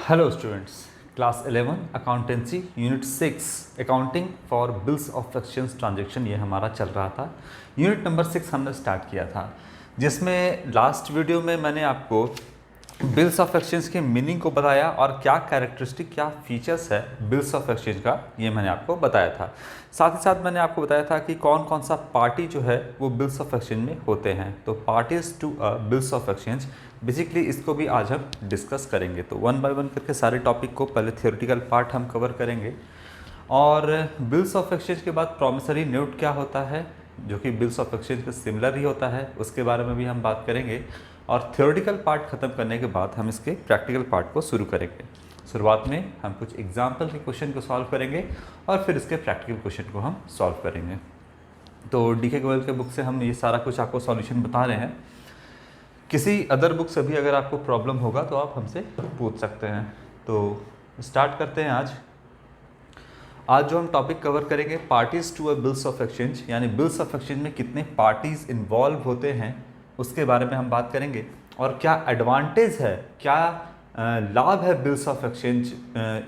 Hello students, class 11 accountancy unit 6 accounting for bills of exchange transaction ये हमारा चल रहा था। यूनिट नंबर 6 हमने स्टार्ट किया था, जिसमें लास्ट वीडियो में मैंने आपको बिल्स ऑफ एक्सचेंज के मीनिंग को बताया और क्या कैरेक्टरिस्टिक क्या फीचर्स है बिल्स ऑफ एक्सचेंज का, ये मैंने आपको बताया था। साथ ही साथ मैंने आपको बताया था कि कौन कौन सा पार्टी जो है वो बिल्स ऑफ एक्सचेंज में होते हैं। तो parties to a bills of exchange, basically इसको भी आज हम डिस्कस करेंगे। तो वन बाय वन करके सारे टॉपिक को पहले थियोरेटिकल पार्ट हम कवर करेंगे और बिल्स ऑफ एक्सचेंज के बाद प्रॉमिसरी नोट क्या होता है, जो कि बिल्स ऑफ एक्सचेंज के सिमिलर ही होता है, उसके बारे में भी हम बात करेंगे। और थियोरेटिकल पार्ट ख़त्म करने के बाद हम इसके प्रैक्टिकल पार्ट को शुरू करेंगे। शुरुआत में हम कुछ एग्जाम्पल के क्वेश्चन को सॉल्व करेंगे और फिर इसके प्रैक्टिकल क्वेश्चन को हम सॉल्व करेंगे। तो डीके गोयल के बुक से हम ये सारा कुछ आपको सॉल्यूशन बता रहे हैं। किसी अदर बुक से भी अगर आपको प्रॉब्लम होगा तो आप हमसे पूछ सकते हैं। तो स्टार्ट करते हैं। आज जो हम टॉपिक कवर करेंगे, parties to a bills of exchange, यानी बिल्स ऑफ एक्सचेंज में कितने पार्टीज इन्वॉल्व होते हैं उसके बारे में हम बात करेंगे और क्या एडवांटेज है, क्या लाभ है बिल्स ऑफ एक्सचेंज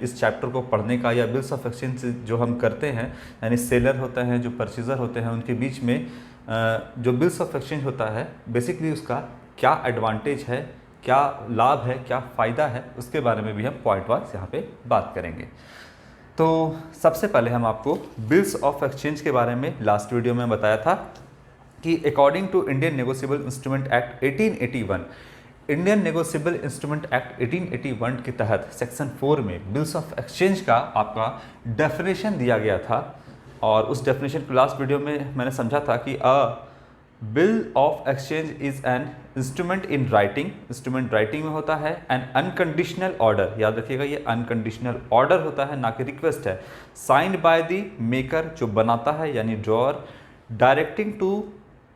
इस चैप्टर को पढ़ने का, या बिल्स ऑफ एक्सचेंज जो हम करते हैं, यानी सेलर होते हैं जो परचेजर होते हैं उनके बीच में जो बिल्स ऑफ एक्सचेंज होता है, बेसिकली उसका क्या एडवांटेज है, क्या लाभ है, क्या फ़ायदा है, उसके बारे में भी हम पॉइंट वाइज यहाँ पे बात करेंगे। तो सबसे पहले हम आपको बिल्स ऑफ एक्सचेंज के बारे में लास्ट वीडियो में बताया था कि according to Indian negotiable instrument act 1881, Indian negotiable instrument act 1881 के तहत सेक्शन 4 में बिल्स ऑफ एक्सचेंज का आपका डेफिनेशन दिया गया था। और उस डेफिनेशन को लास्ट वीडियो में मैंने समझा था कि अ bill of exchange is an instrument in writing, instrument writing में होता है, एन अनकंडीशनल ऑर्डर, याद रखिएगा ये अनकंडीशनल ऑर्डर होता है, ना कि रिक्वेस्ट है, साइंड बाय द मेकर जो बनाता है यानी ड्रॉअर, डायरेक्टिंग टू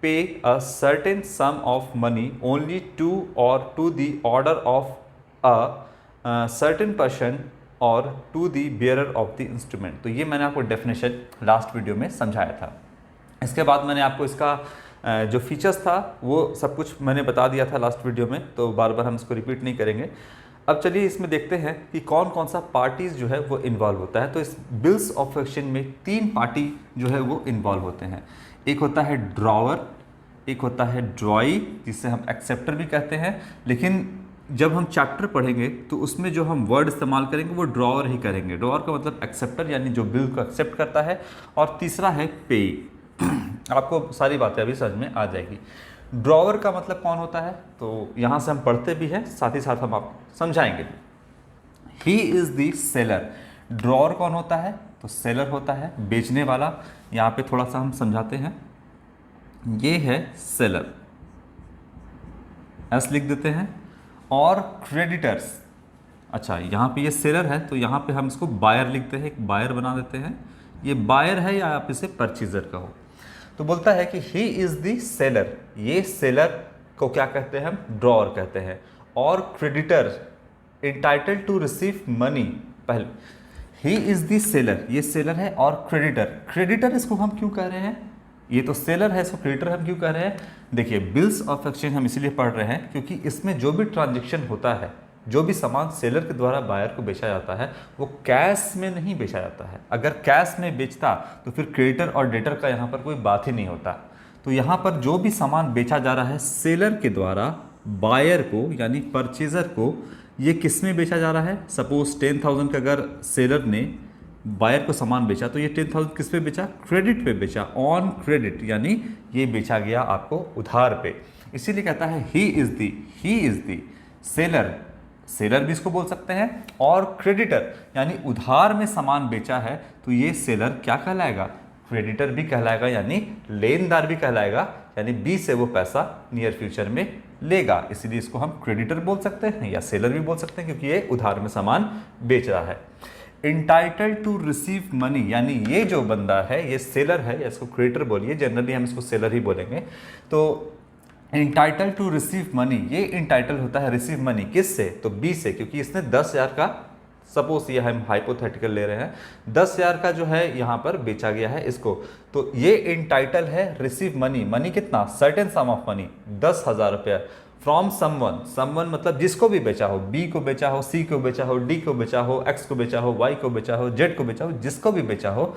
पे a certain sum of money only to or to the order of a certain person or to the bearer of the instrument। तो ये मैंने आपको डेफिनेशन लास्ट वीडियो में समझाया था। इसके बाद मैंने आपको इसका जो फीचर्स था वो सब कुछ मैंने बता दिया था लास्ट वीडियो में, तो बार बार हम इसको रिपीट नहीं करेंगे। अब चलिए इसमें देखते हैं कि कौन कौन सा पार्टीज जो है वो इन्वॉल्व होता है। तो इस बिल्स ऑफ एक्सचेंज में 3 पार्टी जो है वो इन्वॉल्व होते हैं। एक होता है ड्रॉवर, एक होता है ड्रॉई, जिसे हम एक्सेप्टर भी कहते हैं, लेकिन जब हम चैप्टर पढ़ेंगे तो उसमें जो हम वर्ड इस्तेमाल करेंगे वो ड्रॉवर ही करेंगे। ड्रॉवर का मतलब एक्सेप्टर, यानी जो बिल को एक्सेप्ट करता है। और तीसरा है पे। आपको सारी बातें अभी समझ में आ जाएगी। ड्रॉवर का मतलब कौन होता है, तो यहाँ से हम पढ़ते भी हैं, साथ ही साथ हम आपको समझाएंगे। ही इज़ दी सेलर। ड्रॉवर कौन होता है, तो सेलर होता है, बेचने वाला। यहाँ पे थोड़ा सा हम समझाते हैं। ये है सेलर, एस लिख देते हैं। और क्रेडिटर्स, अच्छा यहाँ पे ये सेलर है तो यहाँ पे हम इसको बायर लिखते हैं, एक बायर बना देते हैं। ये बायर है या आप इसे परचेजर कहो। तो बोलता है कि ही इज़ दी सेलर, ये सेलर को क्या कहते हैं हम, ड्रॉअर कहते हैं। और creditor entitled to receive money, पहले ही इज़ दी सेलर, ये सेलर है। और क्रेडिटर इसको हम क्यों कह रहे हैं, ये तो सेलर है, इसको क्रेडिटर हम क्यों कह रहे हैं। देखिए बिल्स ऑफ एक्सचेंज हम इसलिए पढ़ रहे हैं क्योंकि इसमें जो भी ट्रांजैक्शन होता है, जो भी सामान सेलर के द्वारा बायर को बेचा जाता है, वो कैश में नहीं बेचा जाता है। अगर कैश में बेचता तो फिर क्रेडिटर और डेटर का यहाँ पर कोई बात ही नहीं होता। तो यहाँ पर जो भी सामान बेचा जा रहा है सेलर के द्वारा बायर को यानी परचेजर को, ये किस में बेचा जा रहा है। सपोज 10,000 का अगर सेलर ने बायर को सामान बेचा तो ये 10,000 किस पे बेचा, क्रेडिट पे बेचा, ऑन क्रेडिट, यानी ये बेचा गया आपको उधार पे। इसीलिए कहता है ही इज़ दी सेलर, सेलर भी इसको बोल सकते हैं। और क्रेडिटर यानी उधार में सामान बेचा है तो ये सेलर क्या कहलाएगा, क्रेडिटर भी कहलाएगा, यानी लेनदार भी कहलाएगा, यानी बी से वो पैसा नियर फ्यूचर में लेगा। इसलिए इसको हम क्रेडिटर बोल सकते हैं या सेलर भी बोल सकते हैं, क्योंकि ये उधार में सामान बेच रहा है। इंटाइटल्ड टू रिसीव मनी, यानी ये जो बंदा है ये सेलर है, या इसको क्रेडिटर बोलिए, जनरली हम इसको सेलर ही बोलेंगे। तो इंटाइटल्ड टू रिसीव मनी, ये इंटाइटल होता है रिसीव मनी किससे, तो बी से, क्योंकि इसने 10,000 का, सपोज ये हम हाइपोथेटिकल ले रहे हैं, 10,000 का जो है यहाँ पर बेचा गया है इसको, तो ये इंटाइटल है रिसीव मनी। मनी कितना, सर्टेन सम ऑफ मनी, 10,000 रुपया फ्रॉम समवन, समवन मतलब जिसको भी बेचा हो, बी को बेचा हो, सी को बेचा हो, डी को बेचा हो, एक्स को बेचा हो, वाई को बेचा हो, जेड को बेचा हो, जिसको भी बेचा हो,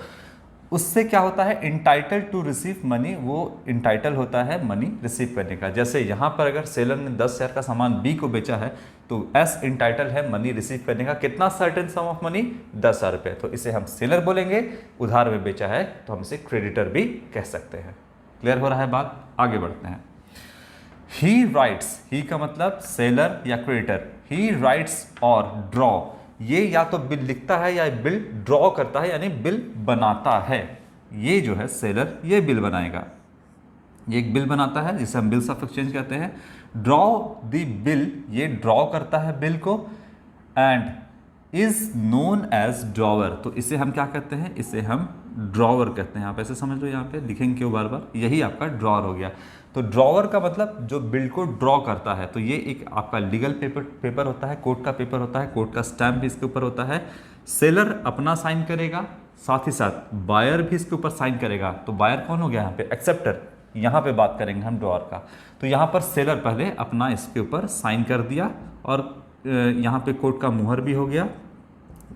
उससे क्या होता है, इंटाइटल टू रिसीव मनी, वो इंटाइटल होता है मनी रिसीव करने का। जैसे यहाँ पर अगर सेलर ने 10,000 का सामान बी को बेचा है तो एस इंटाइटल है मनी रिसीव करने का, कितना, सर्टेन सम ऑफ मनी, 10,000 रुपये, तो इसे हम सेलर बोलेंगे। उधार में बेचा है तो हम इसे क्रेडिटर भी कह सकते हैं। क्लियर हो रहा है बात, आगे बढ़ते हैं। ही राइट्स, ही का मतलब सेलर या क्रेडिटर, ही राइट्स और ड्रॉ, ये या तो बिल लिखता है या बिल ड्रॉ करता है, यानी बिल बनाता है। ये जो है सेलर, ये बिल बनाएगा, ये एक बिल बनाता है जिसे हम बिल्स ऑफ एक्सचेंज कहते हैं। ड्रॉ द बिल, ये ड्रॉ करता है बिल को, and is known as drawer, तो इसे हम क्या कहते हैं, इसे हम ड्रॉवर कहते हैं। आप ऐसे समझ लो, यहाँ पे लिखेंगे क्यों बार बार, यही आपका ड्रॉवर हो गया। तो ड्रॉवर का मतलब जो बिल को ड्रॉ करता है, तो ये एक आपका लीगल पेपर होता है, कोर्ट का पेपर होता है, कोर्ट का स्टैम्प भी इसके ऊपर होता है। सेलर अपना साइन करेगा, साथ ही साथ बायर भी इसके ऊपर साइन करेगा। तो बायर कौन हो गया यहाँ पे, एक्सेप्टर, यहाँ पे बात करेंगे हम ड्रॉवर का। तो यहाँ पर सेलर पहले अपना इसके ऊपर साइन कर दिया, और यहाँ पे कोर्ट का मुहर भी हो गया,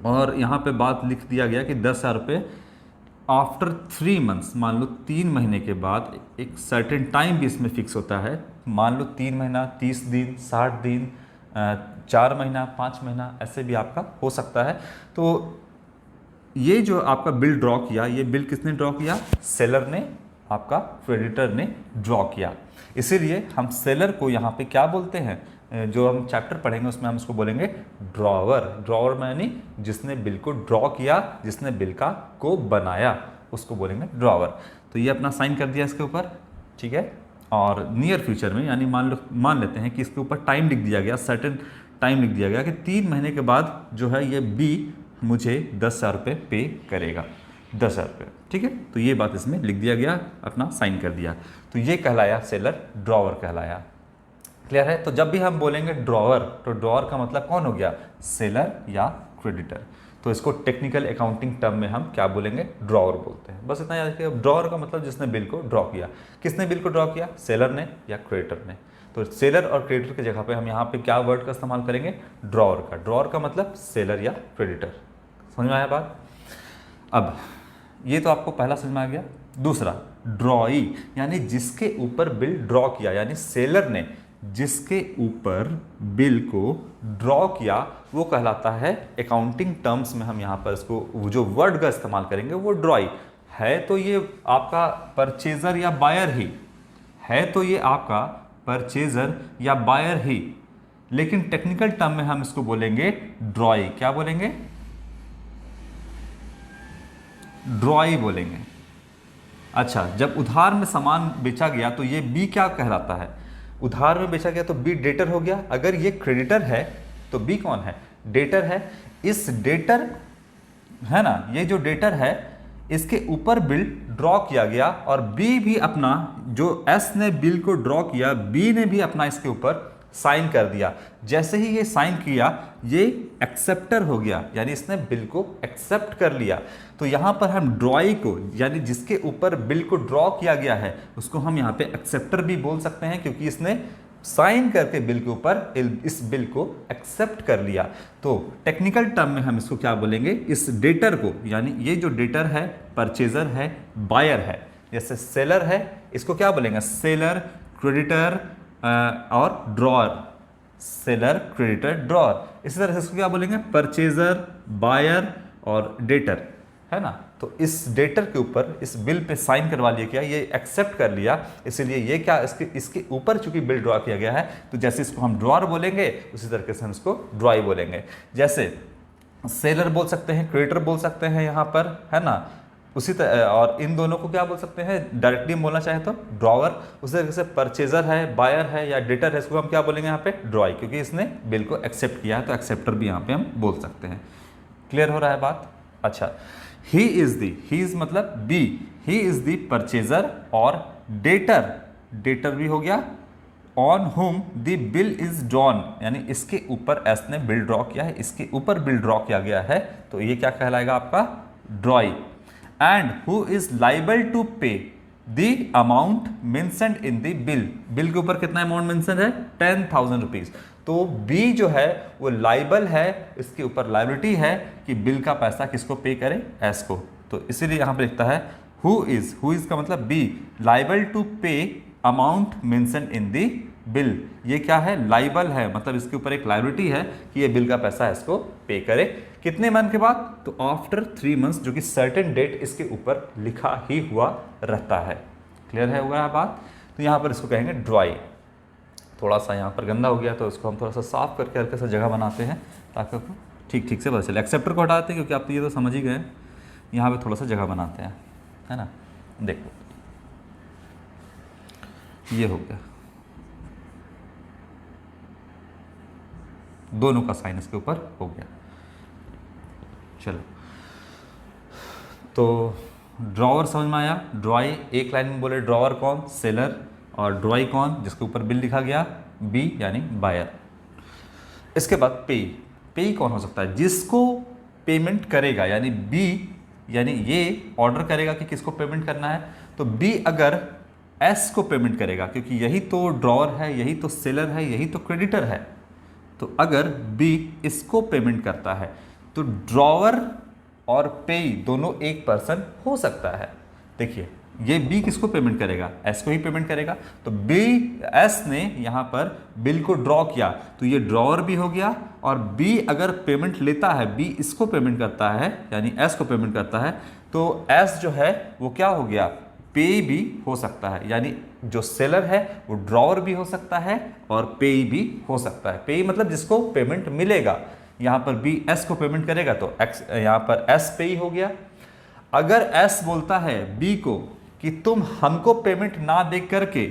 और यहाँ पे बात लिख दिया गया कि 10,000 रुपये आफ्टर 3 मंथ्स, मान लो 3 महीने के बाद, एक सर्टेन टाइम भी इसमें फिक्स होता है, मान लो 3 महीना, 30 दिन, 60 दिन, 4 महीना, 5 महीना, ऐसे भी आपका हो सकता है। तो ये जो आपका बिल ड्रॉ किया, ये बिल किसने ड्रॉ किया, सेलर ने, आपका क्रेडिटर ने ड्रॉ किया। इसीलिए हम सेलर को यहाँ पे क्या बोलते हैं, जो हम चैप्टर पढ़ेंगे उसमें हम उसको बोलेंगे ड्रॉवर। ड्रॉवर यानी जिसने बिल को ड्रॉ किया, जिसने बिल का को बनाया, उसको बोलेंगे ड्रॉवर। तो ये अपना साइन कर दिया इसके ऊपर, ठीक है। और नियर फ्यूचर में, यानी मान लेते हैं कि इसके ऊपर टाइम लिख दिया गया, सर्टेन टाइम लिख दिया गया कि 3 महीने के बाद जो है ये बी मुझे 10,000 रुपये पे करेगा, 10,000 रुपये, ठीक है। तो ये बात इसमें लिख दिया गया, अपना साइन कर दिया, तो ये कहलाया सेलर, ड्रॉवर कहलाया। क्लियर है। तो जब भी हम बोलेंगे ड्रॉवर, तो ड्रॉवर का मतलब कौन हो गया, सेलर या क्रेडिटर। तो इसको टेक्निकल अकाउंटिंग टर्म में हम क्या बोलेंगे, ड्रॉवर बोलते हैं। बस इतना याद रखिए, ड्रॉवर का मतलब जिसने बिल को ड्रॉ किया। किसने बिल को ड्रॉ किया, सेलर ने या क्रेडिटर ने। तो सेलर और क्रेडिटर की जगह पे हम यहाँ पे क्या वर्ड का इस्तेमाल करेंगे, ड्रॉवर का। ड्रॉवर का मतलब सेलर या क्रेडिटर। समझ में आया बात। अब ये तो आपको पहला समझ में आ गया। दूसरा, ड्रॉई, यानी जिसके ऊपर बिल ड्रॉ किया, यानी सेलर ने जिसके ऊपर बिल को ड्रॉ किया, वो कहलाता है, अकाउंटिंग टर्म्स में हम यहाँ पर इसको जो वर्ड का इस्तेमाल करेंगे वो ड्रॉई है। तो ये आपका परचेजर या बायर ही है, तो ये आपका परचेजर या बायर ही, लेकिन टेक्निकल टर्म में हम इसको बोलेंगे ड्रॉई। क्या बोलेंगे, ड्रॉई बोलेंगे। अच्छा, जब उधार में सामान बेचा गया तो ये बी क्या कहलाता है, उधार में बेचा गया तो बी डेटर हो गया। अगर ये क्रेडिटर है तो बी कौन है, डेटर है। इस डेटर है ना, ये जो डेटर है इसके ऊपर बिल ड्रॉ किया गया, और बी भी अपना, जो एस ने बिल को ड्रॉ किया, बी ने भी अपना इसके ऊपर साइन कर दिया। जैसे ही ये साइन किया, ये एक्सेप्टर हो गया, यानी इसने बिल को एक्सेप्ट कर लिया। तो यहाँ पर हम ड्रॉई को, यानी जिसके ऊपर बिल को ड्रॉ किया गया है, उसको हम यहाँ पे एक्सेप्टर भी बोल सकते हैं, क्योंकि इसने साइन करके बिल के ऊपर इस बिल को एक्सेप्ट कर लिया। तो टेक्निकल टर्म में हम इसको क्या बोलेंगे, इस डेटर को, यानी ये जो डेटर है, परचेजर है, बायर है, जैसे सेलर है, इसको क्या बोलेंगे, सेलर, क्रेडिटर और ड्रॉअर, सेलर, क्रेडिटर, ड्रॉअर। इसी तरह से इसको क्या बोलेंगे, परचेजर, बायर और डेटर, है ना। तो इस डेटर के ऊपर इस बिल पे साइन करवा लिया, क्या ये एक्सेप्ट कर लिया, इसीलिए ये क्या, इसके ऊपर चूंकि बिल ड्रॉ किया गया है, तो जैसे इसको हम ड्रॉअर बोलेंगे उसी तरीके से हम इसको ड्रॉई बोलेंगे। जैसे सेलर बोल सकते हैं, क्रेडिटर बोल सकते हैं यहाँ पर, है ना। उसी तरह, और इन दोनों को क्या बोल सकते हैं, डायरेक्टली बोलना चाहे तो ड्रॉवर। उसी तरीके से परचेजर है, बायर है या डेटर है, इसको हम क्या बोलेंगे यहाँ पे, ड्रॉई, क्योंकि इसने बिल को एक्सेप्ट किया है, तो एक्सेप्टर भी यहाँ पे हम बोल सकते हैं। क्लियर हो रहा है बात। अच्छा, he is the, he is मतलब B, he is the purchaser और डेटर, डेटर भी हो गया, on whom the bill is drawn, यानी इसके ऊपर एस ने बिल ड्रॉ किया है, इसके ऊपर बिल ड्रॉ किया गया है, तो ये क्या कहलाएगा आपका, drawee. And who is liable to pay, the amount mentioned in the bill, bill के ऊपर कितना अमाउंट मेंशन है 10,000 रुपीज। तो बी जो है वो लाइबल है, इसके ऊपर लाइबिलिटी है कि बिल का पैसा किसको पे करे, एस को। तो इसीलिए यहां पर लिखता है हु इज का मतलब बी लाइबल टू पे अमाउंट मेंशन्ड इन दी बिल। ये क्या है, लाइबल है, मतलब इसके ऊपर एक लाइबिलिटी है कि ये बिल का पैसा इसको पे करे। कितने मंथ के बाद, तो आफ्टर 3 मंथ्स, जो कि सर्टेन डेट इसके ऊपर लिखा ही हुआ रहता है। क्लियर है होगा बात। तो यहाँ पर इसको कहेंगे ड्राई। थोड़ा सा यहाँ पर गंदा हो गया तो इसको हम थोड़ा सा साफ करके हल्का सा जगह बनाते हैं ताकि आपको ठीक से पता चले। एक्सेप्टर को हटाते हैं क्योंकि आप तो ये तो समझ ही गए, यहाँ पे थोड़ा सा जगह बनाते हैं, है ना। देखो ये हो गया, दोनों का साइन इसके ऊपर हो गया। चलो तो ड्रॉवर समझ में आया। ड्रॉई एक लाइन में बोले ड्रॉवर कौन, सेलर, और ड्रॉई कौन, जिसके ऊपर बिल लिखा गया, बी यानी बायर। इसके बाद पे, पे कौन हो सकता है, जिसको पेमेंट करेगा, यानी बी यानी ये ऑर्डर करेगा कि किसको पेमेंट करना है। तो बी अगर एस को पेमेंट करेगा, क्योंकि यही तो ड्रॉवर है, यही तो सेलर है, यही तो क्रेडिटर है, तो अगर बी इसको पेमेंट करता है तो ड्रॉवर और पे दोनों एक पर्सन हो सकता है। देखिए ये बी किसको पेमेंट करेगा, एस को ही पेमेंट करेगा। तो बी एस ने यहाँ पर बिल को ड्रॉ किया तो ये ड्रॉवर भी हो गया, और बी अगर पेमेंट लेता है, बी इसको पेमेंट करता है यानी एस को पेमेंट करता है, तो एस जो है वो क्या हो गया, पे भी हो सकता है। यानी जो सेलर है वो ड्रॉवर भी हो सकता है और पे भी हो सकता है। पे मतलब जिसको पेमेंट मिलेगा, यहाँ पर बी एस को पेमेंट करेगा तो एक्स यहाँ पर एस पे हो गया। अगर एस बोलता है बी को कि तुम हमको पेमेंट ना दे करके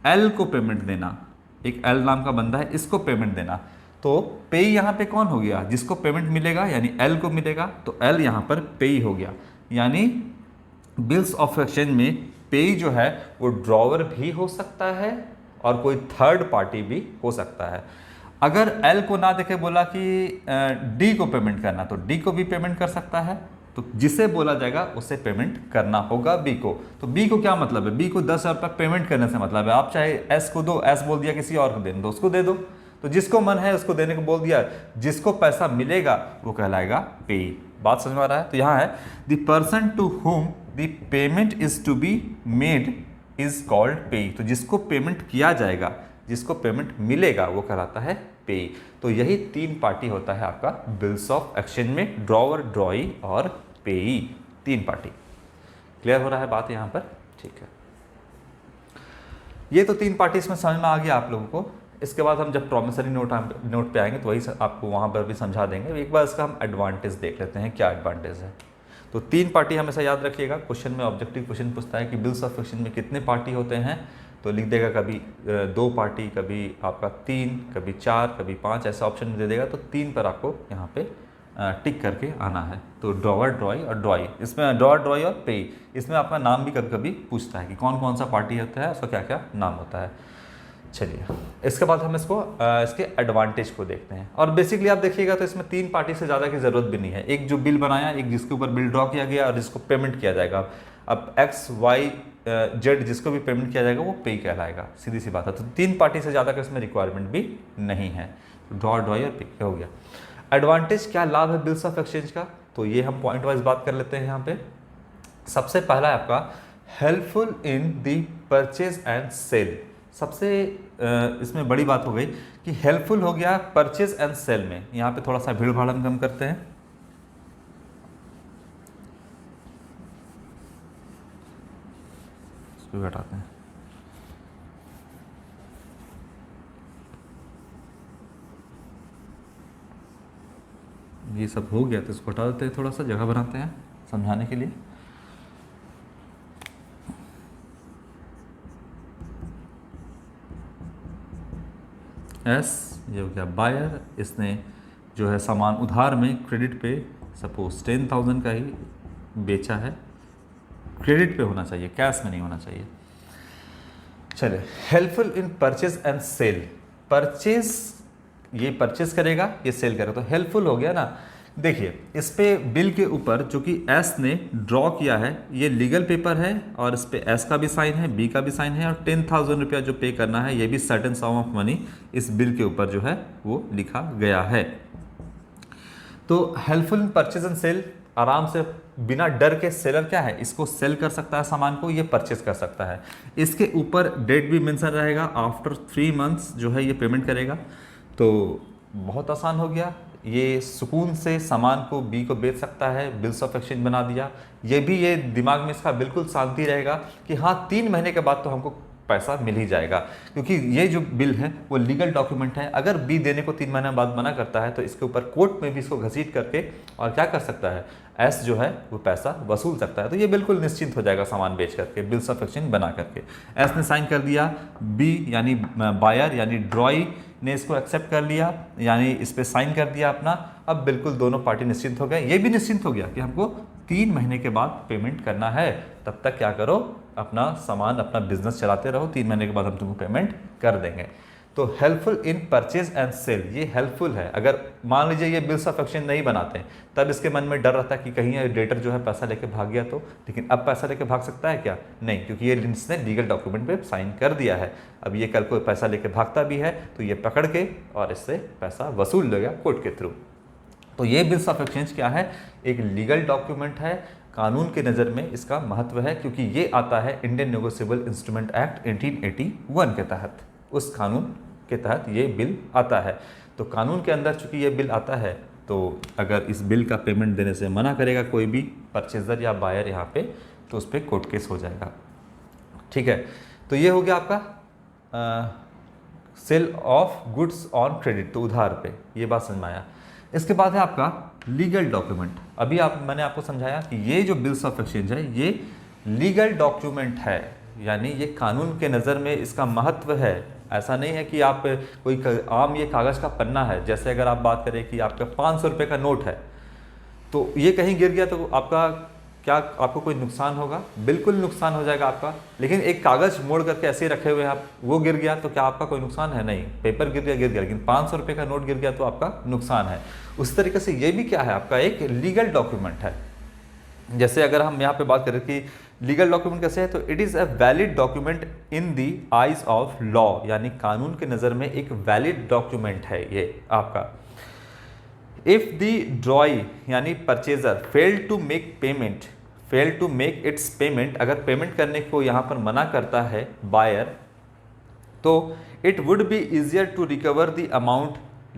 एल को पेमेंट देना, एक एल नाम का बंदा है, इसको पेमेंट देना, तो पे यहाँ पे कौन हो गया, जिसको पेमेंट मिलेगा यानी एल को मिलेगा, तो एल यहाँ पर पे हो गया। यानी बिल्स ऑफ एक्सचेंज में पे जो है वो ड्रॉवर भी हो सकता है और कोई थर्ड पार्टी भी हो सकता है। अगर एल को ना देखे बोला कि डी को पेमेंट करना, तो डी को भी पेमेंट कर सकता है। तो जिसे बोला जाएगा उसे पेमेंट करना होगा बी को। तो बी को क्या मतलब है, बी को 10,000 रुपये पेमेंट करने से मतलब है। आप चाहे एस को दो, एस बोल दिया किसी और को देने दो, उसको दे दो। तो जिसको मन है उसको देने को बोल दिया, जिसको पैसा मिलेगा वो कहलाएगा पे। बात समझ में आ रहा है। तो यहाँ है the person to whom the payment is to be made is called payee. तो जिसको पेमेंट किया जाएगा, जिसको पेमेंट मिलेगा वो कहलाता है पे। तो यही 3 पार्टी होता है आपका बिल्स ऑफ एक्सचेंज में, ड्रॉवर, ड्रॉई और पेई, 3 पार्टी। क्लियर हो रहा है बात यहाँ पर, ठीक है। ये तो 3 पार्टी इसमें समझ में आ गया आप लोगों को। इसके बाद हम जब प्रॉमिसरी नोट पे आएंगे तो वही आपको वहाँ पर भी समझा देंगे। एक बार इसका हम एडवांटेज देख लेते हैं, क्या एडवांटेज है। तो 3 पार्टी हमेशा याद रखिएगा। क्वेश्चन में ऑब्जेक्टिव क्वेश्चन पूछता है कि बिल्स ऑफ एक्सचेंज में कितने पार्टी होते हैं, तो लिख देगा कभी 2 पार्टी, कभी आपका 3, कभी 4, कभी 5, ऐसा ऑप्शन दे देगा। तो 3 पर आपको यहाँ पे टिक करके आना है। तो ड्रॉवर, ड्रॉई और ड्रॉई, इसमें ड्रॉवर, ड्रॉई और पे, इसमें आपका नाम भी कभी कभी पूछता है कि कौन कौन सा पार्टी होता है, उसका क्या क्या नाम होता है। चलिए इसके बाद हम इसके एडवांटेज को देखते हैं। और बेसिकली आप देखिएगा तो इसमें 3 पार्टी से ज़्यादा की ज़रूरत भी नहीं है। एक जो बिल बनाया, एक जिसके ऊपर बिल ड्रॉ किया गया और जिसको पेमेंट किया जाएगा। अब एक्स, वाई, जेड जिसको भी पेमेंट किया जाएगा वो पे कहलाएगा, सीधी सी बात है। तो 3 पार्टी से ज़्यादा का इसमें रिक्वायरमेंट भी नहीं है। ड्रॉ, ड्रॉई और पे हो गया। एडवांटेज क्या लाभ है बिल्स ऑफ एक्सचेंज का, तो ये हम पॉइंट वाइज बात कर लेते हैं यहाँ पे। सबसे पहला है आपका helpful in the purchase and sale. सबसे इसमें बड़ी बात हो गई कि हेल्पफुल हो गया परचेज एंड सेल में। यहाँ पे थोड़ा सा भीड़ भाड़ हम कम करते हैं। इसको भी हटाते हैं। ये सब हो गया तो इसको हटा देते हैं, थोड़ा सा जगह बनाते हैं समझाने के लिए। एस ये हो गया बायर, इसने जो है सामान उधार में क्रेडिट पे सपोज 10,000 का ही बेचा है। क्रेडिट पे होना चाहिए, कैश में नहीं होना चाहिए। चलिए helpful in purchase and sale. Purchase, ये परचेज करेगा, ये सेल करेगा। तो हेल्पफुल हो गया ना देखिए इस पे बिल के ऊपर जो कि एस ने ड्रॉ किया है, ये लीगल पेपर है और इस पे एस का भी साइन है, बी का भी साइन है और 10,000 रुपया जो पे करना है ये भी सर्टेन सम ऑफ मनी इस बिल के ऊपर जो है वो लिखा गया है। तो helpful in purchase and sale, आराम से बिना डर के सेलर क्या है इसको सेल कर सकता है, सामान को ये परचेज कर सकता है। इसके ऊपर डेट भी मेंशन रहेगा, आफ्टर 3 मंथ्स जो है ये पेमेंट करेगा। तो बहुत आसान हो गया, ये सुकून से सामान को बी को बेच सकता है, बिल्स ऑफ एक्सचेंज बना दिया। ये भी ये दिमाग में इसका बिल्कुल शांति रहेगा कि हाँ 3 महीने के बाद तो हमको पैसा मिल ही जाएगा, क्योंकि ये जो बिल है वो लीगल डॉक्यूमेंट है। अगर बी देने को 3 महीने बाद मना करता है तो इसके ऊपर कोर्ट में भी इसको घसीट करके और क्या कर सकता है, एस जो है वो पैसा वसूल सकता है। तो ये बिल्कुल निश्चिंत हो जाएगा सामान बेच करके, बिल्स ऑफ एक्सचेंज बना करके। एस ने साइन कर दिया, बी यानी बायर यानी ड्रॉई ने इसको एक्सेप्ट कर लिया, यानी इस पर साइन कर दिया अपना। अब बिल्कुल दोनों पार्टी निश्चिंत हो गए, ये भी निश्चिंत हो गया कि हमको 3 महीने के बाद पेमेंट करना है। तब तक क्या करो, अपना सामान अपना बिजनेस चलाते रहो, 3 महीने के बाद हम तुमको पेमेंट कर देंगे। तो helpful in purchase and sale, ये हेल्पफुल है। अगर मान लीजिए ये बिल्स ऑफ एक्सचेंज नहीं बनाते तब इसके मन में डर रहता है कि कहीं डेटर जो है पैसा लेके भाग गया तो, लेकिन अब पैसा लेके भाग सकता है क्या? नहीं, क्योंकि ये इसने लीगल डॉक्यूमेंट पे साइन कर दिया है। अब ये कल को पैसा लेके भागता भी है तो ये पकड़ के और इससे पैसा वसूल लेगा कोर्ट के थ्रू। तो ये बिल्स ऑफ एक्सचेंज क्या है, एक लीगल डॉक्यूमेंट है। कानून के नज़र में इसका महत्व है क्योंकि ये आता है इंडियन नेगोशिएबल इंस्ट्रूमेंट एक्ट 1881 के तहत, उस कानून के तहत ये बिल आता है। तो कानून के अंदर चूंकि ये बिल आता है तो अगर इस बिल का पेमेंट देने से मना करेगा कोई भी परचेजर या बायर यहाँ पे, तो उस पर कोर्ट केस हो जाएगा। ठीक है, तो ये हो गया आपका sale of goods on credit, तो उधार पे, ये बात समझ में आया। इसके बाद है आपका लीगल डॉक्यूमेंट। अभी मैंने आपको समझाया कि ये जो बिल्स ऑफ एक्सचेंज है ये लीगल डॉक्यूमेंट है, यानी ये कानून के नज़र में इसका महत्व है। ऐसा नहीं है कि आप कोई आम ये कागज़ का पन्ना है। जैसे अगर आप बात करें कि आपका 500 रुपये का नोट है तो ये कहीं गिर गया तो आपका क्या, आपको कोई नुकसान होगा? बिल्कुल नुकसान हो जाएगा आपका। लेकिन एक कागज़ मोड़ करके ऐसे ही रखे हुए हैं आप, वो गिर गया तो क्या आपका कोई नुकसान है? नहीं, पेपर गिर गया, लेकिन 500 रुपये का नोट गिर गया तो आपका नुकसान है। उस तरीके से ये भी क्या है, आपका एक लीगल डॉक्यूमेंट है। जैसे अगर हम यहाँ पे बात करें कि लीगल डॉक्यूमेंट कैसे है, तो it is a valid document in the eyes of law, यानी कानून के नज़र में एक वैलिड डॉक्यूमेंट है ये आपका। इफ़ दी ड्रॉई यानी purchaser fail to make its payment, अगर पेमेंट करने को यहाँ पर मना करता है बायर, तो it would be easier to recover the amount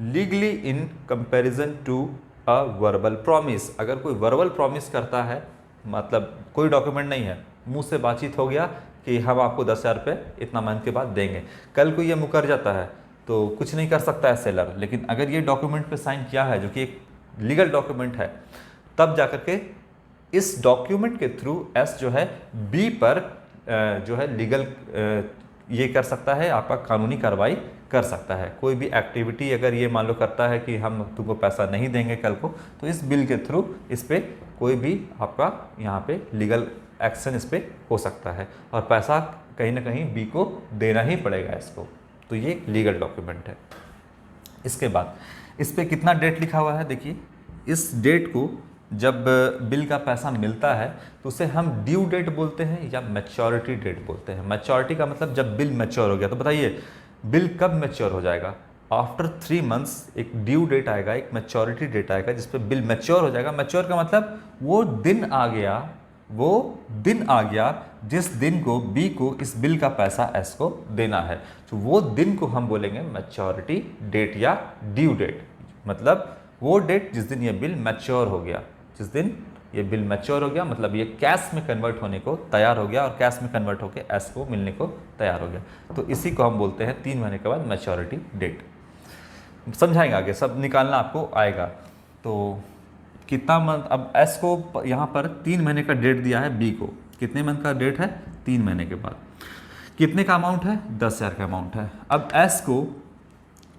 legally in comparison to a verbal promise. अगर कोई वर्बल प्रॉमिस करता है, मतलब कोई डॉक्यूमेंट नहीं है, मुंह से बातचीत हो गया कि हम आपको 10,000 रुपये इतना मंथ के बाद देंगे, कल को ये मुकर जाता है तो कुछ नहीं कर सकता है सेलर। लेकिन अगर ये डॉक्यूमेंट पे साइन किया है जो कि एक लीगल डॉक्यूमेंट है, तब जाकर के इस डॉक्यूमेंट के थ्रू एस जो है बी पर जो है लीगल ये कर सकता है, आपका कानूनी कार्रवाई कर सकता है। कोई भी एक्टिविटी अगर ये मान लो करता है कि हम तुमको पैसा नहीं देंगे कल को, तो इस बिल के थ्रू इस पर कोई भी आपका यहाँ पे लीगल एक्शन इस पर हो सकता है और पैसा कहीं ना कहीं बी को देना ही पड़ेगा इसको। तो ये एक लीगल डॉक्यूमेंट है। इसके बाद इस पर कितना डेट लिखा हुआ है, देखिए इस डेट को जब बिल का पैसा मिलता है तो उसे हम ड्यू डेट बोलते हैं या मैच्योरिटी डेट बोलते हैं। मैच्योरिटी का मतलब जब बिल मैच्योर हो गया। तो बताइए बिल कब मैच्योर हो जाएगा? आफ्टर 3 मंथ्स एक ड्यू डेट आएगा, एक मैच्योरिटी डेट आएगा जिस पे बिल मैच्योर हो जाएगा। मैच्योर का मतलब वो दिन आ गया जिस दिन को बी को इस बिल का पैसा एस को देना है। तो वो दिन को हम बोलेंगे मैच्योरिटी डेट या ड्यू डेट। मतलब वो डेट जिस दिन ये बिल मैच्योर हो गया, जिस दिन ये बिल मैच्योर हो गया मतलब ये कैश में कन्वर्ट होने को तैयार हो गया और कैश में कन्वर्ट होकर एस को मिलने को तैयार हो गया। तो इसी को हम बोलते हैं 3 महीने के बाद मैच्योरिटी डेट। समझाएंगे आगे, सब निकालना आपको आएगा। तो कितना मंथ, अब एस को यहाँ पर 3 महीने का डेट दिया है, बी को कितने मंथ का डेट है? 3 महीने के बाद। कितने का अमाउंट है? 10,000 का अमाउंट है। अब एस को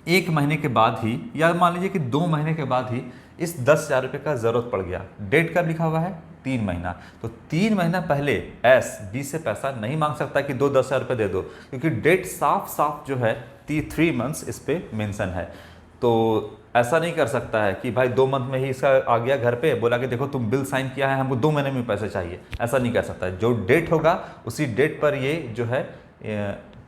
1 महीने के बाद ही या मान लीजिए कि 2 महीने के बाद ही इस 10,000 रुपये का ज़रूरत पड़ गया। डेट कब लिखा हुआ है? 3 महीना। तो 3 महीना पहले एस बी से पैसा नहीं मांग सकता कि 10,000 रुपये दे दो, क्योंकि डेट साफ साफ जो है 3 मंथ्स इस पर मेंशन है। तो ऐसा नहीं कर सकता है कि भाई 2 मंथ में ही इसका आ गया घर पे, बोला कि देखो तुम बिल साइन किया है, हमको 2 महीने में पैसे चाहिए, ऐसा नहीं कर सकता है। जो डेट होगा उसी डेट पर ये जो है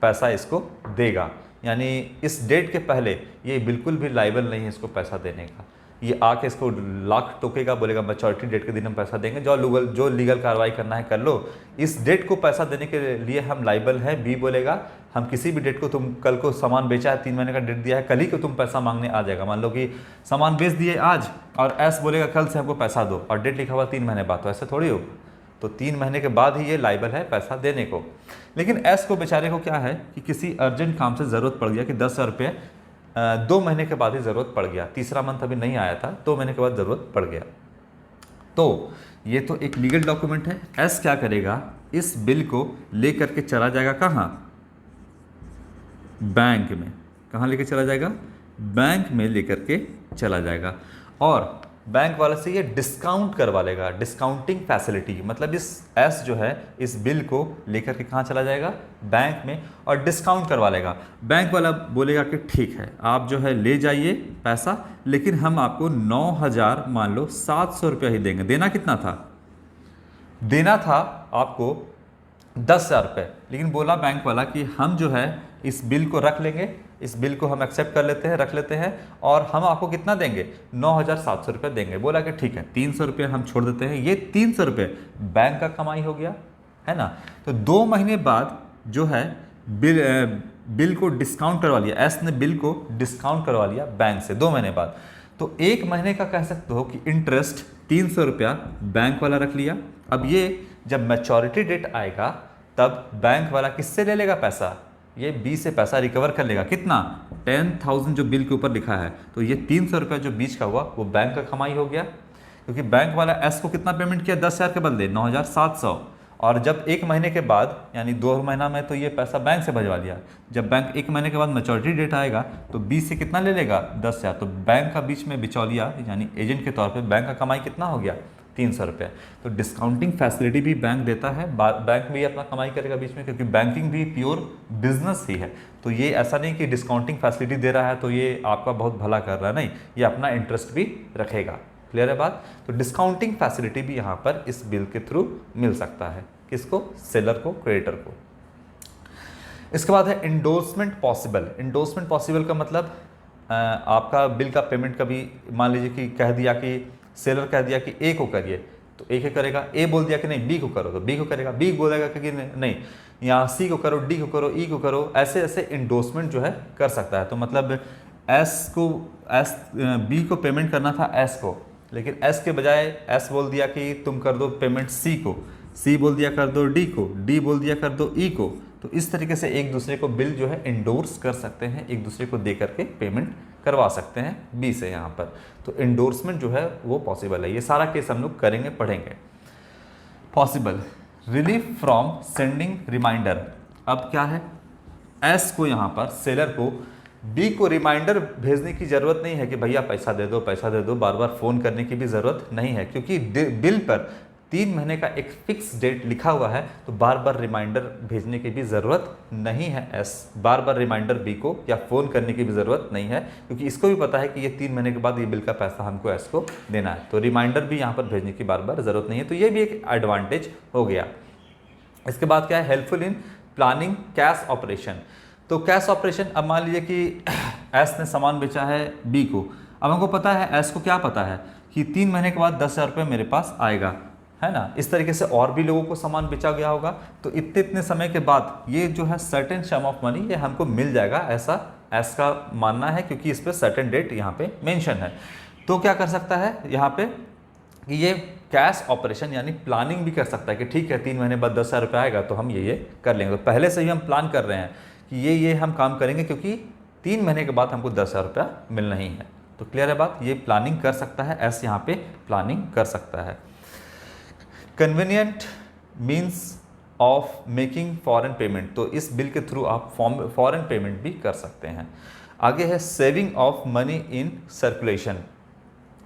पैसा इसको देगा, यानी इस डेट के पहले ये बिल्कुल भी लायबल नहीं है इसको पैसा देने का। ये आके इसको लाख टोकेगा, बोलेगा मैच्योरिटी डेट के दिन हम पैसा देंगे, जो लीगल कार्रवाई करना है कर लो, इस डेट को पैसा देने के लिए हम लायबल हैं। बी बोलेगा हम किसी भी डेट को, तुम कल को सामान बेचा है, 3 महीने का डेट दिया है, कल ही को तुम पैसा मांगने आ जाएगा। मान लो कि सामान बेच दिए आज और एस बोलेगा कल से हमको पैसा दो, और डेट लिखा हुआ 3 महीने बाद, तो ऐसे थोड़ी हो, तो 3 महीने के बाद ही ये लायबल है पैसा देने को। लेकिन एस को बेचारे को क्या है कि किसी अर्जेंट काम से ज़रूरत पड़ गया कि 10,000 रुपये 2 महीने के बाद ही ज़रूरत पड़ गया, तीसरा मंथ अभी नहीं आया था, 2 महीने के बाद ज़रूरत पड़ गया। तो ये तो एक लीगल डॉक्यूमेंट है। एस क्या करेगा, इस बिल को ले करके चला जाएगा कहाँ, बैंक में। कहाँ लेके चला जाएगा, बैंक में लेकर के चला जाएगा, और बैंक वाले से ये डिस्काउंट करवा लेगा, डिस्काउंटिंग फैसिलिटी। मतलब इस एस जो है इस बिल को लेकर के कहाँ चला जाएगा, बैंक में, और डिस्काउंट करवा लेगा। बैंक वाला बोलेगा कि ठीक है आप जो है ले जाइए पैसा, लेकिन हम आपको 9,000 मान लो 700 रुपया ही देंगे। देना कितना था, देना था आपको 10,000 रुपये, लेकिन बोला बैंक वाला कि हम जो है इस बिल को रख लेंगे, इस बिल को हम एक्सेप्ट कर लेते हैं, रख लेते हैं, और हम आपको कितना देंगे, 9,700 रुपये देंगे। बोला कि ठीक है 300 रुपये हम छोड़ देते हैं। ये 300 रुपये बैंक का कमाई हो गया, है ना। तो 2 महीने बाद जो है बिल को डिस्काउंट करवा लिया, एस ने बिल को डिस्काउंट करवा लिया बैंक से 2 महीने बाद। तो 1 महीने का कह सकते हो कि इंटरेस्ट 300 रुपया बैंक वाला रख लिया। अब ये जब मैच्योरिटी डेट आएगा तब बैंक वाला किससे ले लेगा पैसा, ये बी से पैसा रिकवर कर लेगा। कितना, 10,000 जो बिल के ऊपर लिखा है, तो ये 300 रुपया जो बीच का हुआ वो बैंक का कमाई हो गया, क्योंकि बैंक वाला एस को कितना पेमेंट किया, 10,000 के बदले 9,700, और जब 1 महीने के बाद यानी 2 महीना में तो ये पैसा बैंक से भिजवा दिया। जब बैंक 1 महीने के बाद मैच्योरिटी डेट आएगा तो बी से कितना ले लेगा, 10,000, तो बैंक का बीच में बिचौलिया यानी एजेंट के तौर पर बैंक का कमाई कितना हो गया, 300 रुपये। तो डिस्काउंटिंग फैसिलिटी भी बैंक देता है, बैंक भी अपना कमाई करेगा बीच में, क्योंकि बैंकिंग भी प्योर बिजनेस ही है। तो ये ऐसा नहीं कि डिस्काउंटिंग फैसिलिटी दे रहा है तो ये आपका बहुत भला कर रहा है, नहीं, ये अपना इंटरेस्ट भी रखेगा। क्लियर है बात। तो डिस्काउंटिंग फैसिलिटी भी यहाँ पर इस बिल के थ्रू मिल सकता है, किसको, सेलर को, क्रेडिटर को। इसके बाद है इंडोर्समेंट पॉसिबल। इंडोर्समेंट पॉसिबल का मतलब आपका बिल का पेमेंट कभी मान लीजिए कि कह दिया कि सेलर कह दिया कि ए को करिए तो ए को करेगा, ए बोल दिया कि नहीं बी को करो तो बी को करेगा, बी बोलेगा कि नहीं यहाँ सी को करो, डी को करो, ई को करो, ऐसे ऐसे इंडोर्समेंट जो है कर सकता है। तो मतलब बी को पेमेंट करना था एस को, लेकिन एस के बजाय एस बोल दिया कि तुम कर दो पेमेंट सी को, सी बोल दिया कर दो डी को, डी बोल दिया कर दो ई को। तो इस तरीके से एक दूसरे को बिल जो है इंडोर्स कर सकते हैं, एक दूसरे को दे करके पेमेंट करवा सकते हैं बी से यहाँ पर। तो इंडोर्समेंट जो है वो पॉसिबल है। ये सारा केस हम लोग करेंगे, पढ़ेंगे। Possible relief from sending reminder. अब क्या है, एस को यहाँ पर सेलर को बी को रिमाइंडर भेजने की ज़रूरत नहीं है कि भैया पैसा दे दो, पैसा दे दो, बार बार फ़ोन करने की भी ज़रूरत नहीं है, क्योंकि बिल पर 3 महीने का एक फिक्स डेट लिखा हुआ है। तो बार बार रिमाइंडर भेजने की भी ज़रूरत नहीं है एस, बार बार रिमाइंडर बी को या फ़ोन करने की भी ज़रूरत नहीं है, क्योंकि इसको भी पता है कि ये 3 महीने के बाद ये बिल का पैसा हमको एस को देना है। तो रिमाइंडर भी यहाँ पर भेजने की बार बार ज़रूरत नहीं है। तो ये भी एक एडवांटेज हो गया। इसके बाद क्या है, helpful in planning cash operation. तो कैश ऑपरेशन, अब मान लीजिए कि एस ने सामान बेचा है बी को, अब हमको पता है, एस को क्या पता है कि 3 महीने के बाद 10,000 रुपये मेरे पास आएगा, है ना। इस तरीके से और भी लोगों को सामान बेचा गया होगा, तो इतने समय के बाद ये जो है सर्टेन सम ऑफ मनी ये हमको मिल जाएगा, ऐसा एस का मानना है, क्योंकि इस पर सर्टेन डेट यहाँ पे मेंशन है। तो क्या कर सकता है यहाँ पे कि ये कैश ऑपरेशन यानी प्लानिंग भी कर सकता है कि ठीक है 3 महीने बाद 10,000 रुपये आएगा तो हम ये कर लेंगे। तो पहले से ही हम प्लान कर रहे हैं कि ये हम काम करेंगे, क्योंकि 3 महीने के बाद हमको 10,000 रुपया मिलना ही है। तो क्लियर है बात, ये प्लानिंग कर सकता है एस, यहाँ पे प्लानिंग कर सकता है। Convenient means of making foreign payment, तो इस बिल के थ्रू आप फॉरेन पेमेंट भी कर सकते हैं। आगे है saving of money in circulation.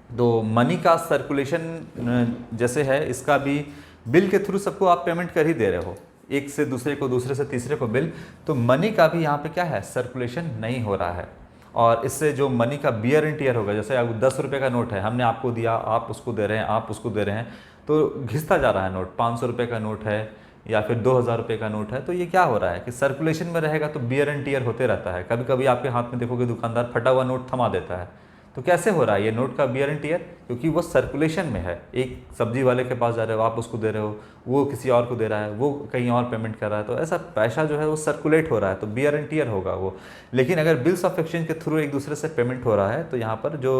तो मनी का सर्कुलेशन जैसे है, इसका भी बिल के थ्रू सबको आप पेमेंट कर ही दे रहे हो, एक से दूसरे को, दूसरे से तीसरे को बिल, तो मनी का भी यहाँ पे क्या है, सर्कुलेशन नहीं हो रहा है। और इससे जो मनी का बियर एंड टियर होगा, जैसे अब 10 रुपये का नोट है, हमने आपको दिया, आप उसको दे रहे हैं, आप उसको दे रहे हैं, तो घिसता जा रहा है नोट। 500 रुपये का नोट है या फिर 2000 रुपये का नोट है, तो ये क्या हो रहा है कि सर्कुलेशन में रहेगा तो बियर एंड टियर होते रहता है। कभी कभी आपके हाथ में देखोगे दुकानदार फटा हुआ नोट थमा देता है, तो कैसे हो रहा है ये नोट का बियर एंड टियर? क्योंकि वो सर्कुलेशन में है। एक सब्जी वाले के पास जा रहे हो, आप उसको दे रहे हो, वो किसी और को दे रहा है, वो कहीं और पेमेंट कर रहा है, तो ऐसा पैसा जो है वो सर्कुलेट हो रहा है, तो बियर एंड टियर होगा वो। लेकिन अगर बिल्स ऑफ एक्सचेंज के थ्रू एक दूसरे से पेमेंट हो रहा है तो यहाँ पर जो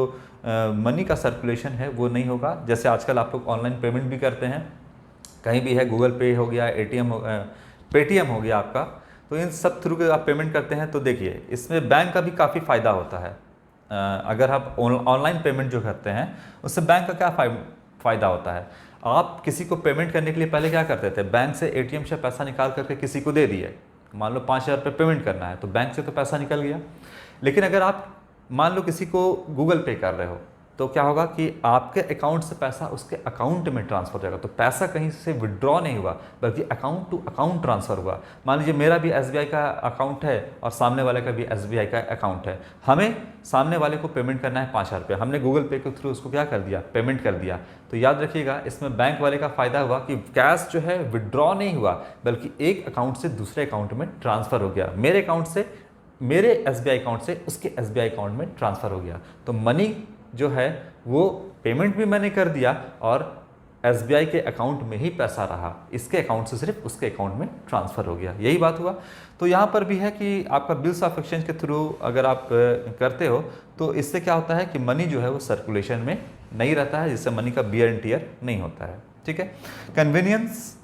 मनी का सर्कुलेशन है वो नहीं होगा। जैसे आजकल आप लोग ऑनलाइन पेमेंट भी करते हैं, कहीं भी है, गूगल पे हो गया, पेटीएम हो गया आपका, तो इन सब थ्रू के आप पेमेंट करते हैं। तो देखिए इसमें बैंक का भी काफ़ी फ़ायदा होता है। अगर आप ऑनलाइन पेमेंट जो करते हैं उससे बैंक का क्या फ़ायदा होता है? आप किसी को पेमेंट करने के लिए पहले क्या करते थे, बैंक से एटीएम से पैसा निकाल करके किसी को दे दिए। मान लो 5000 रुपये पेमेंट करना है तो बैंक से तो पैसा निकल गया। लेकिन अगर आप मान लो किसी को गूगल पे कर रहे हो तो क्या होगा कि आपके अकाउंट से पैसा उसके अकाउंट में ट्रांसफर हो जाएगा। तो पैसा कहीं से विड्रॉ नहीं हुआ बल्कि अकाउंट टू अकाउंट ट्रांसफ़र हुआ। मान लीजिए मेरा भी एसबीआई का अकाउंट है और सामने वाले का भी एसबीआई का अकाउंट है, हमें सामने वाले को पेमेंट करना है 5000 रुपये, हमने गूगल पे के थ्रू उसको क्या कर दिया, पेमेंट कर दिया। तो याद रखिएगा इसमें बैंक वाले का फ़ायदा हुआ कि कैश जो है विड्रॉ नहीं हुआ बल्कि एक अकाउंट से दूसरे अकाउंट में ट्रांसफ़र हो गया। मेरे अकाउंट से, मेरे एसबीआई अकाउंट से उसके एसबीआई अकाउंट में ट्रांसफ़र हो गया। तो मनी जो है वो पेमेंट भी मैंने कर दिया और एसबीआई के अकाउंट में ही पैसा रहा, इसके अकाउंट से सिर्फ उसके अकाउंट में ट्रांसफ़र हो गया। यही बात हुआ। तो यहाँ पर भी है कि आपका बिल्स ऑफ एक्सचेंज के थ्रू अगर आप करते हो तो इससे क्या होता है कि मनी जो है वो सर्कुलेशन में नहीं रहता है, जिससे मनी का बियर एंड टियर नहीं होता है। ठीक है। कन्वीनियंस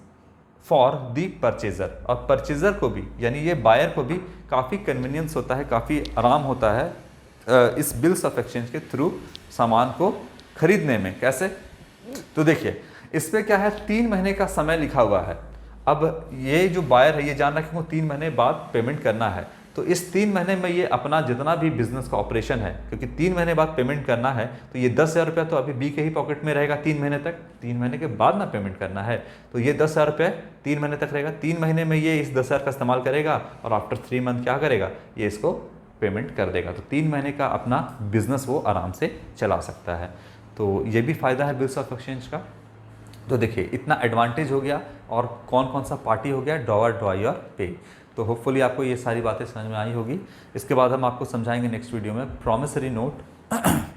फॉर दी परचेज़र, और परचेज़र को भी यानी ये बायर को भी काफ़ी कन्वीनियंस होता है, काफ़ी आराम होता है इस बिल्स ऑफ एक्सचेंज के थ्रू सामान को खरीदने में। कैसे? तो देखिए इस पर क्या है, 3 महीने का समय लिखा हुआ है। अब ये जो बायर है ये जान रहा है कि वो 3 महीने बाद पेमेंट करना है, तो इस 3 महीने में ये अपना जितना भी बिजनेस का ऑपरेशन है, क्योंकि 3 महीने बाद पेमेंट करना है, तो ये 10,000 रुपया तो अभी बी के ही पॉकेट में रहेगा 3 महीने तक। 3 महीने के बाद ना पेमेंट करना है, तो ये 10,000 रुपये 3 महीने तक रहेगा। 3 महीने में ये इस 10,000 का इस्तेमाल करेगा और आफ्टर 3 मंथ क्या करेगा, ये इसको पेमेंट कर देगा। तो 3 महीने का अपना बिजनेस वो आराम से चला सकता है। तो ये भी फ़ायदा है बिल्स ऑफ एक्सचेंज का। तो देखिए इतना एडवांटेज हो गया, और कौन कौन सा पार्टी हो गया, ड्रॉवर, ड्रॉई और पे। तो होपफुली आपको ये सारी बातें समझ में आई होगी। इसके बाद हम आपको समझाएंगे नेक्स्ट वीडियो में प्रॉमिसरी नोट।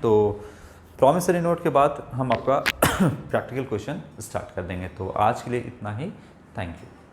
तो प्रॉमिसरी नोट के बाद हम आपका प्रैक्टिकल क्वेश्चन स्टार्ट कर देंगे। तो आज के लिए इतना ही। Thank you.